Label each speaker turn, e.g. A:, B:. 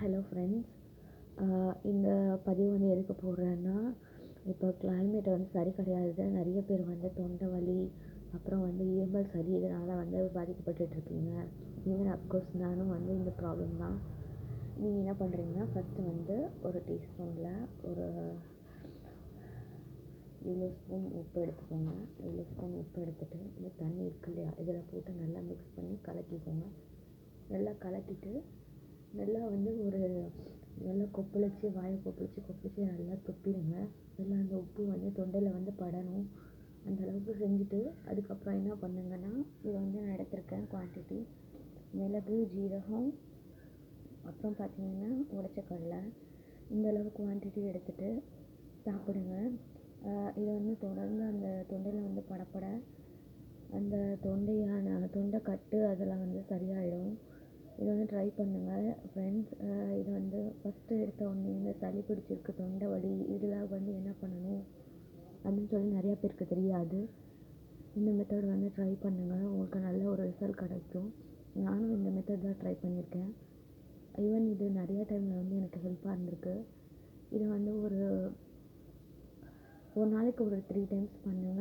A: Hello friends. இந்த பதிவு வந்து எதுக்கு போடுறேன்னா, இப்போ கிளைமேட் வந்து சரி கிடையாது. நிறைய பேர் வந்து தொண்டை வலி, அப்புறம் வந்து இருமல், சளி இதனால் வந்து பாதிக்கப்பட்டுட்ருக்கீங்க. ஈவன் அஃப்கோர்ஸ் நானும் வந்து இந்த ப்ராப்ளம் தான். நீங்கள் என்ன பண்ணுறீங்கன்னா, ஃபஸ்ட்டு வந்து ஒரு டீஸ்பூனில் ஒரு இவ்வளோ ஸ்பூன் உப்பு எடுத்துக்கோங்க. இவ்வளோ ஸ்பூன் உப்பு எடுத்துகிட்டு இந்த தண்ணி இருக்கு இல்லையா, இதில் போட்டு நல்லா மிக்ஸ் பண்ணி கலக்கிக்கோங்க. நல்லா கலக்கிட்டு நல்லா வந்து ஒரு நல்லா வாயை கொப்பளிச்சு நல்லா துப்பிடுங்க. நல்லா அந்த உப்பு வந்து தொண்டையில் வந்து படணும். அந்த அளவுக்கு செஞ்சுட்டு அதுக்கப்புறம் என்ன பண்ணுங்கன்னா, இதை வந்து நான் எடுத்திருக்கேன் குவான்டிட்டி மிளகு, ஜீரகம், அப்புறம் பார்த்திங்கன்னா உடைச்ச கடலை, இந்த அளவு குவான்டிட்டி எடுத்துகிட்டு சாப்பிடுங்க. இதை வந்து தொடர்ந்து அந்த தொண்டையில் வந்து படப்பட அந்த தொண்டை கட்டு அதெல்லாம் வந்து சரியாயிடும். இதை வந்து ட்ரை பண்ணுங்கள் ஃப்ரெண்ட்ஸ். இது வந்து ஃபஸ்ட்டு எடுத்த உடனே இந்த சளி பிடிச்சிருக்கு, தொண்டை வலி, இதெல்லாம் வந்து என்ன பண்ணணும் அப்படின்னு சொல்லி நிறையா பேருக்கு தெரியாது. இந்த மெத்தட் வந்து ட்ரை பண்ணுங்கள், உங்களுக்கு நல்ல ஒரு ரிசல்ட் கிடைக்கும். நானும் இந்த மெத்தட் தான் ட்ரை பண்ணியிருக்கேன். ஈவன் இது நிறையா டைமில் வந்து எனக்கு ஹெல்ப்பாக இருந்திருக்கு. இதை வந்து ஒரு நாளைக்கு ஒரு 3 டைம்ஸ் பண்ணுங்க.